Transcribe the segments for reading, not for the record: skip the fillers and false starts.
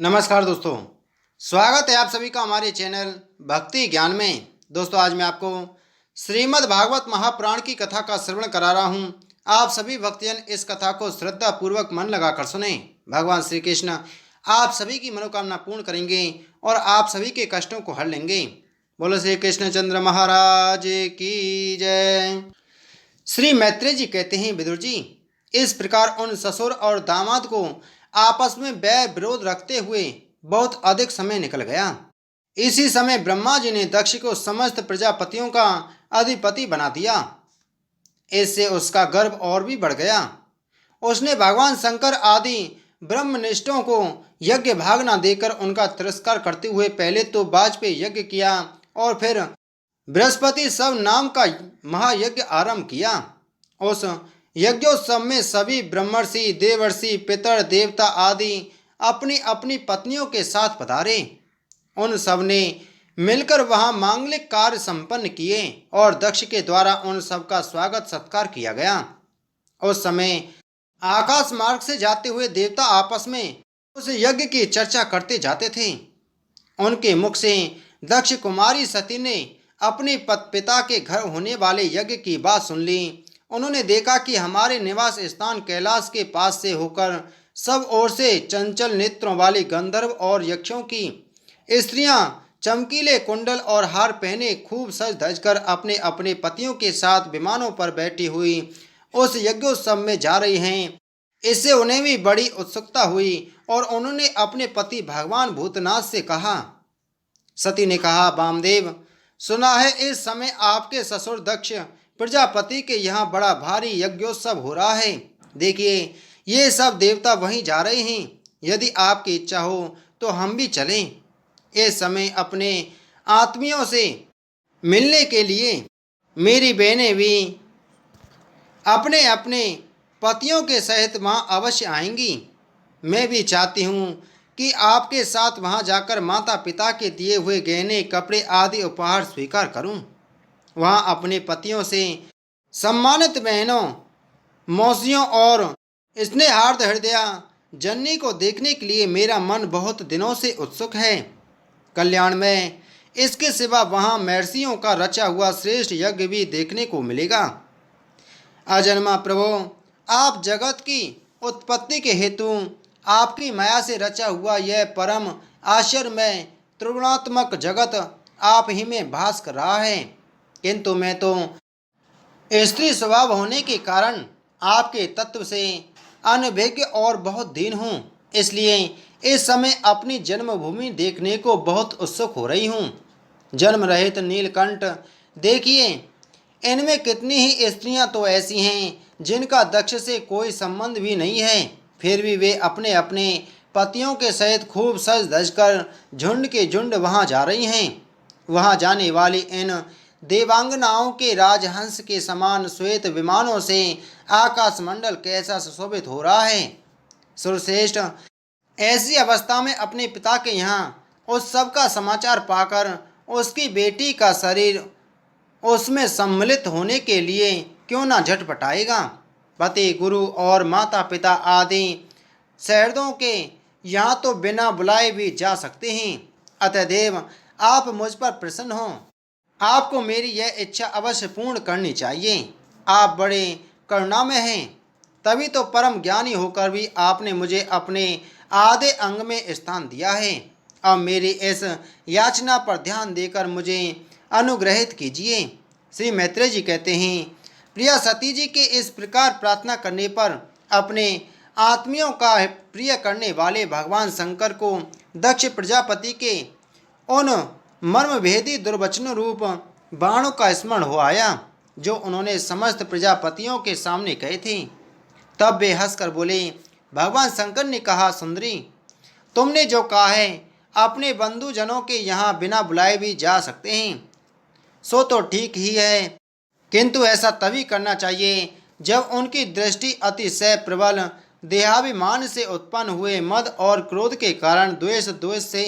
नमस्कार दोस्तों, स्वागत है आप सभी का हमारे चैनल भक्ति ज्ञान में। दोस्तों, आज मैं आपको श्रीमद् भागवत महापुराण की कथा का श्रवण करा रहा हूँ। आप सभी भक्तजन इस कथा को श्रद्धा पूर्वक मन लगाकर सुने। भगवान श्री कृष्ण आप सभी की मनोकामना पूर्ण करेंगे और आप सभी के कष्टों को हर लेंगे। बोलो श्री कृष्णचंद्र महाराज की जय। श्री मैत्रेय जी कहते हैं, विदुर जी, इस प्रकार उन ससुर और दामाद को आपस में वैर विरोध रखते हुए बहुत अधिक समय निकल गया। इसी समय ब्रह्मा जी ने दक्ष को समस्त प्रजापतियों का अधिपति बना दिया। इससे उसका गर्व और भी बढ़ गया। उसने भगवान शंकर आदि ब्रह्मनिष्ठों को यज्ञ भाग न देकर उनका तिरस्कार करते हुए पहले तो वाजपेयी यज्ञ किया और फिर बृहस्पति सब नाम का महायज्ञ आरंभ किया। उस यज्ञोत्सव में सभी ब्रह्मर्षि, देवर्षि, पितर, देवता आदि अपनी अपनी पत्नियों के साथ पधारे। उन सब ने मिलकर वहां मांगलिक कार्य संपन्न किए और दक्ष के द्वारा उन सब का स्वागत सत्कार किया गया। उस समय आकाश मार्ग से जाते हुए देवता आपस में उस यज्ञ की चर्चा करते जाते थे। उनके मुख से दक्ष कुमारी सती ने अपने पिता के घर होने वाले यज्ञ की बात सुन ली। उन्होंने देखा कि हमारे निवास स्थान कैलाश के पास से होकर सब ओर से चंचल नेत्रों वाली गंधर्व और यक्षों की स्त्रियां चमकीले कुंडल और हार पहने खूब सज धज कर अपने अपने पतियों के साथ विमानों पर बैठी हुई उस यज्ञोत्सव में जा रही हैं। इससे उन्हें भी बड़ी उत्सुकता हुई और उन्होंने अपने पति भगवान भूतनाथ से कहा। सती ने कहा, वामदेव, सुना है इस समय आपके ससुर दक्ष प्रजापति के यहाँ बड़ा भारी यज्ञोत्सव हो रहा है। देखिए, ये सब देवता वहीं जा रहे हैं। यदि आपकी इच्छा हो तो हम भी चलें। इस समय अपने आत्मियों से मिलने के लिए मेरी बहनें भी अपने अपने पतियों के सहित वहाँ अवश्य आएंगी। मैं भी चाहती हूँ कि आपके साथ वहाँ जाकर माता पिता के दिए हुए गहने, कपड़े आदि उपहार स्वीकार करूँ। वहाँ अपने पतियों से सम्मानित बहनों, मौसियों और स्नेहार्द हृदया जननी को देखने के लिए मेरा मन बहुत दिनों से उत्सुक है। कल्याण में इसके सिवा वहाँ महर्षियों का रचा हुआ श्रेष्ठ यज्ञ भी देखने को मिलेगा। अजन्मा प्रभु, आप जगत की उत्पत्ति के हेतु आपकी माया से रचा हुआ यह परम आश्चर्यमय त्रिगुणात्मक जगत आप ही में भास कर रहा है। किंतु मैं तो स्त्री स्वभाव होने के कारण आपके तत्व से अनभिज्ञ और बहुत दीन हूँ। इसलिए इस समय अपनी जन्मभूमि देखने को बहुत उत्सुक हो रही हूँ। जन्म रहित नीलकंठ, देखिए, इनमें कितनी ही स्त्रियां तो ऐसी हैं जिनका दक्ष से कोई संबंध भी नहीं है, फिर भी वे अपने अपने पतियों के सहित खूब सज धज कर झुंड के झुंड वहाँ जा रही हैं। वहाँ जाने वाली इन देवांगनाओं के राजहंस के समान श्वेत विमानों से आकाशमंडल कैसा सुशोभित हो रहा है। सुरश्रेष्ठ, ऐसी अवस्था में अपने पिता के यहाँ उस सब का समाचार पाकर उसकी बेटी का शरीर उसमें सम्मिलित होने के लिए क्यों ना झटपटाएगा। पति, गुरु और माता पिता आदि शहरों के यहाँ तो बिना बुलाए भी जा सकते हैं। अतएव आप मुझ पर प्रसन्न हों। आपको मेरी यह इच्छा अवश्य पूर्ण करनी चाहिए। आप बड़े करुणामय हैं, तभी तो परम ज्ञानी होकर भी आपने मुझे अपने आधे अंग में स्थान दिया है। अब मेरी इस याचना पर ध्यान देकर मुझे अनुग्रहित कीजिए। श्री मैत्रेय जी कहते हैं, प्रिया सती जी के इस प्रकार प्रार्थना करने पर अपने आत्मियों का प्रिय करने वाले भगवान शंकर को दक्ष प्रजापति के उन मर्मभेदी दुर्वचन रूप बाणों का स्मरण हो आया जो उन्होंने समस्त प्रजापतियों के सामने कहे थे। तब वे हंसकर बोले। भगवान शंकर ने कहा, सुंदरी, तुमने जो कहा है अपने बंधुजनों के यहाँ बिना बुलाए भी जा सकते हैं, सो तो ठीक ही है, किंतु ऐसा तभी करना चाहिए जब उनकी दृष्टि अतिशय प्रबल देहाभिमान से उत्पन्न हुए मद और क्रोध के कारण द्वेष से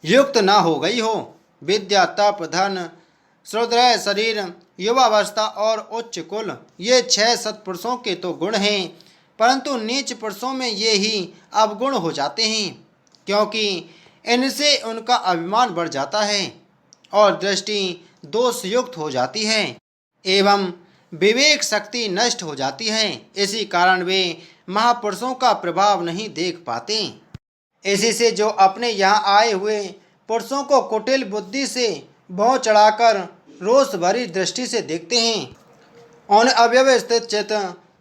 युक्त न हो गई हो। विद्या, तप, धन, श्रोत्रय शरीर, युवावस्था और उच्च कुल, ये 6 सत्पुरुषों के तो गुण हैं, परंतु नीच पुरुषों में ये ही अवगुण हो जाते हैं। क्योंकि इनसे उनका अभिमान बढ़ जाता है और दृष्टि दोषयुक्त हो जाती है एवं विवेक शक्ति नष्ट हो जाती है। इसी कारण वे महापुरुषों का प्रभाव नहीं देख पाते। इसी से जो अपने यहाँ आए हुए पुरुषों को कुटिल बुद्धि से भौं चढ़ाकर रोष भरी दृष्टि से देखते हैं, उन अव्यवस्थित चित्त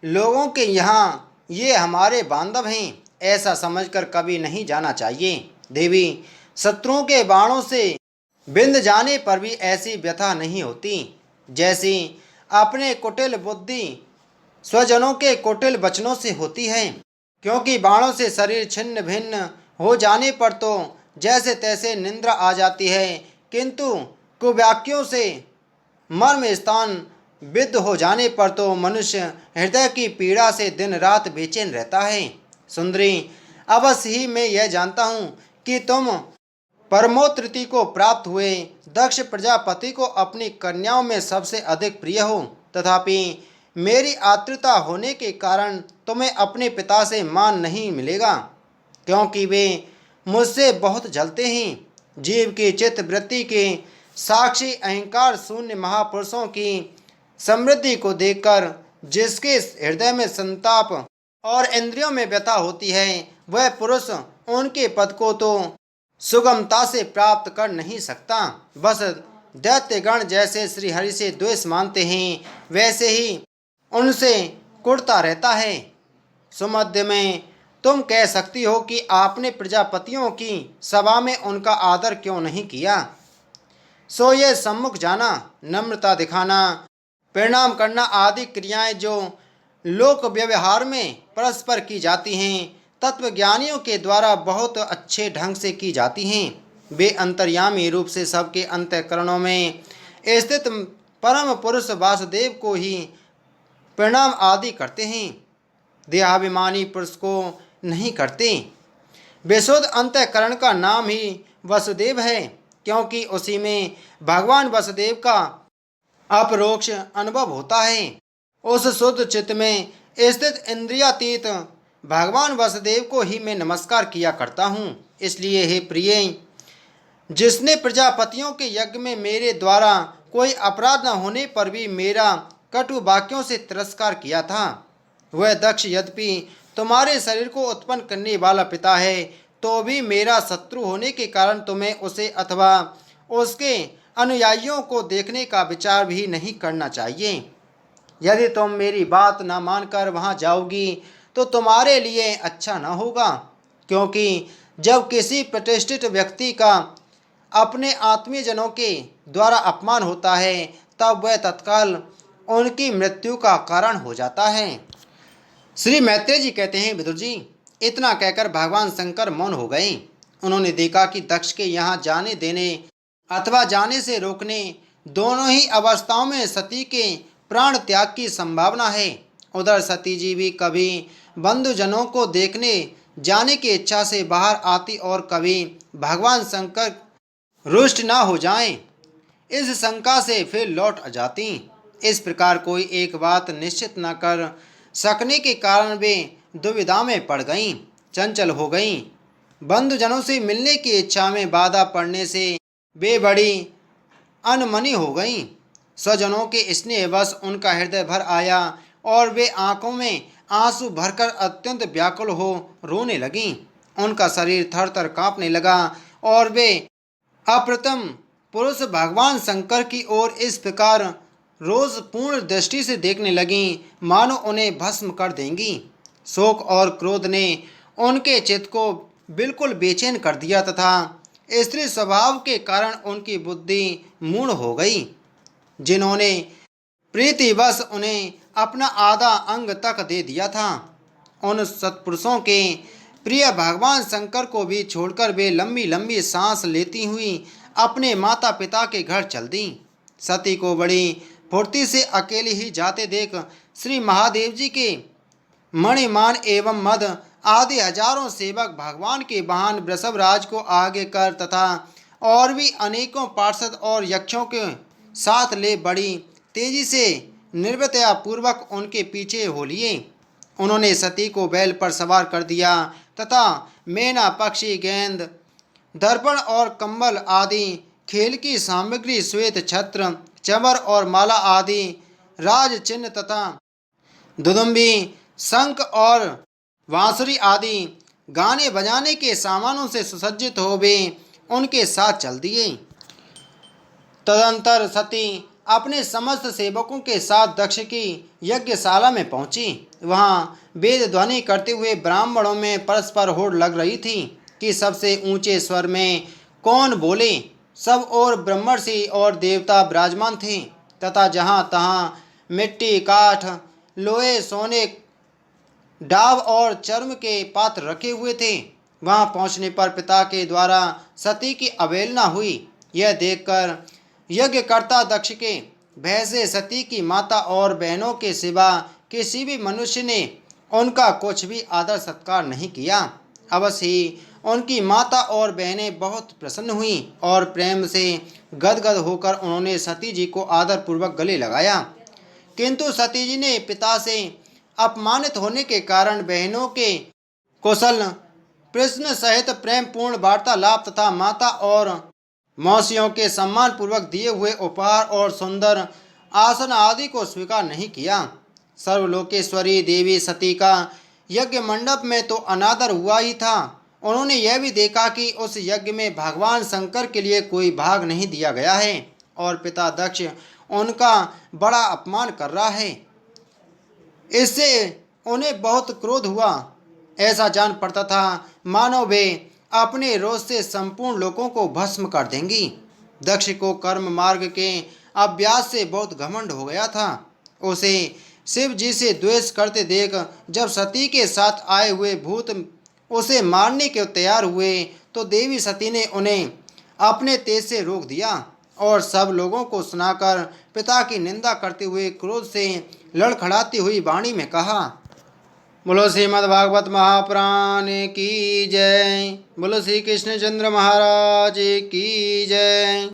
लोगों के यहाँ ये हमारे बांधव हैं ऐसा समझकर कभी नहीं जाना चाहिए। देवी, शत्रुओं के बाणों से बिंद जाने पर भी ऐसी व्यथा नहीं होती जैसी अपने कुटिल बुद्धि स्वजनों के कुटिल वचनों से होती है। क्योंकि बाणों से शरीर छिन्न भिन्न हो जाने पर तो जैसे तैसे निंद्रा आ जाती है, किंतु कुवाक्यों से मर्म स्थान विद्ध हो जाने पर तो मनुष्य हृदय की पीड़ा से दिन रात बेचैन रहता है। सुंदरी, अवश्य ही मैं यह जानता हूँ कि तुम परमोत्तति को प्राप्त हुए दक्ष प्रजापति को अपनी कन्याओं में सबसे अधिक प्रिय हो, तथापि मेरी आतुरता होने के कारण तुम्हें अपने पिता से मान नहीं मिलेगा, क्योंकि वे मुझसे बहुत जलते हैं। जीव की चित्त वृत्ति के साक्षी अहंकार शून्य महापुरुषों की समृद्धि को देखकर जिसके हृदय में संताप और इंद्रियों में व्यथा होती है, वह पुरुष उनके पद को तो सुगमता से प्राप्त कर नहीं सकता। बस दैत्यगण जैसे श्रीहरि से द्वेष मानते हैं, वैसे ही उनसे कुढ़ता रहता है। सुमध्य में तुम कह सकती हो कि आपने प्रजापतियों की सभा में उनका आदर क्यों नहीं किया। सो ये सम्मुख जाना, नम्रता दिखाना, प्रणाम करना आदि क्रियाएं जो लोक व्यवहार में परस्पर की जाती हैं, तत्वज्ञानियों के द्वारा बहुत अच्छे ढंग से की जाती हैं। वे अंतर्यामी रूप से सबके अंतःकरणों में स्थित परम पुरुष वासुदेव को ही प्रणाम आदि करते हैं, देहाभिमानी पुरुष को नहीं करते। विशुद्ध अंतःकरण का नाम ही वसुदेव है, क्योंकि उसी में भगवान वसुदेव का अपरोक्ष अनुभव होता है। उस शुद्ध चित्त में स्थित इंद्रियातीत भगवान वसुदेव को ही मैं नमस्कार किया करता हूँ। इसलिए हे प्रिय, जिसने प्रजापतियों के यज्ञ में मेरे द्वारा कोई अपराध न होने पर भी मेरा कटु वाक्यों से तिरस्कार किया था, वह दक्ष यद्यपि तुम्हारे शरीर को उत्पन्न करने वाला पिता है, तो भी मेरा शत्रु होने के कारण तुम्हें उसे अथवा उसके अनुयायियों को देखने का विचार भी नहीं करना चाहिए। यदि तुम मेरी बात न मानकर वहाँ जाओगी तो तुम्हारे लिए अच्छा न होगा, क्योंकि जब किसी प्रतिष्ठित व्यक्ति का अपने आत्मीयजनों के द्वारा अपमान होता है, तब वह तत्काल उनकी मृत्यु का कारण हो जाता है। श्री मैत्रेय जी कहते हैं, विदुर जी, इतना कहकर भगवान शंकर मौन हो गए। उन्होंने देखा कि दक्ष के यहाँ जाने देने अथवा जाने से रोकने दोनों ही अवस्थाओं में सती के प्राण त्याग की संभावना है। उधर सती जी भी कभी बंधुजनों को देखने जाने की इच्छा से बाहर आती और कभी भगवान शंकर रुष्ट ना हो जाएं, इस शंका से फिर लौट जाती। इस प्रकार कोई एक बात निश्चित न कर सकने के कारण वे दुविधा में पड़ गईं, चंचल हो गईं। बंधुजनों से मिलने की इच्छा में बाधा पड़ने से वे बड़ी अनमनी हो गईं। स्वजनों के स्नेहवश उनका हृदय भर आया और वे आंखों में आंसू भरकर अत्यंत व्याकुल हो रोने लगीं। उनका शरीर थर थर काँपने लगा और वे अप्रतिम पुरुष भगवान शंकर की ओर इस प्रकार रोज पूर्ण दृष्टि से देखने लगीं मानो उन्हें भस्म कर देंगी। शोक और क्रोध ने उनके चित्त को बिल्कुल बेचैन कर दिया तथा स्त्री स्वभाव के कारण उनकी बुद्धि मूढ़ हो गई। जिन्होंने प्रीतिवश उन्हें अपना आधा अंग तक दे दिया था, उन सत्पुरुषों के प्रिय भगवान शंकर को भी छोड़कर वे लंबी लंबी सांस लेती हुई अपने माता पिता के घर चल दी। सती को बड़ी फुर्ती से अकेले ही जाते देख श्री महादेव जी के मणिमान एवं मद आदि हजारों सेवक भगवान के वाहन वृषभराज को आगे कर तथा और भी अनेकों पार्षद और यक्षों के साथ ले बड़ी तेजी से निर्भयता पूर्वक उनके पीछे हो लिए। उन्होंने सती को बैल पर सवार कर दिया तथा मैना, पक्षी, गेंद, दर्पण और कंबल आदि खेल की सामग्री, श्वेत छत्र, चमर और माला आदि राज चिन्ह तथा दुदुम्बी, शंख और बांसुरी आदि गाने बजाने के सामानों से सुसज्जित हो वे उनके साथ चल दिए। तदंतर सती अपने समस्त सेवकों के साथ दक्ष की यज्ञशाला में पहुंची। वहां वेद ध्वनि करते हुए ब्राह्मणों में परस्पर होड़ लग रही थी कि सबसे ऊंचे स्वर में कौन बोले। सब और ब्रह्मर्षि और देवता विराजमान थे तथा जहां तहां मिट्टी, काठ, लोहे, सोने, डाब और चर्म के पात्र रखे हुए थे। वहां पहुंचने पर पिता के द्वारा सती की अवहेलना हुई। यह देखकर यज्ञकर्ता दक्ष के भय से सती की माता और बहनों के सिवा किसी भी मनुष्य ने उनका कुछ भी आदर सत्कार नहीं किया। अवश्य ही उनकी माता और बहनें बहुत प्रसन्न हुईं और प्रेम से गदगद होकर उन्होंने सती जी को आदरपूर्वक गले लगाया। किंतु सती जी ने पिता से अपमानित होने के कारण बहनों के कुशल प्रश्न सहित प्रेम पूर्ण वार्तालाप तथा माता और मौसियों के सम्मान पूर्वक दिए हुए उपहार और सुंदर आसन आदि को स्वीकार नहीं किया। सर्वलोकेश्वरी देवी सती का यज्ञ मंडप में तो अनादर हुआ ही था। उन्होंने यह भी देखा कि उस यज्ञ में भगवान शंकर के लिए कोई भाग नहीं दिया गया है और पिता दक्ष उनका बड़ा अपमान कर रहा है। इससे उन्हें बहुत क्रोध हुआ। ऐसा जान पड़ता था मानो वे अपने रोष से संपूर्ण लोगों को भस्म कर देंगी। दक्ष को कर्म मार्ग के अभ्यास से बहुत घमंड हो गया था। उसे शिव जी से द्वेष करते देख जब सती के साथ आए हुए भूत उसे मारने के तैयार हुए तो देवी सती ने उन्हें अपने तेज से रोक दिया और सब लोगों को सुनाकर पिता की निंदा करते हुए क्रोध से लड़खड़ाती हुई वाणी में कहा, बोलो श्रीमद्भागवत महापुराण की जय। बोलो श्री कृष्णचंद्र महाराज की जय।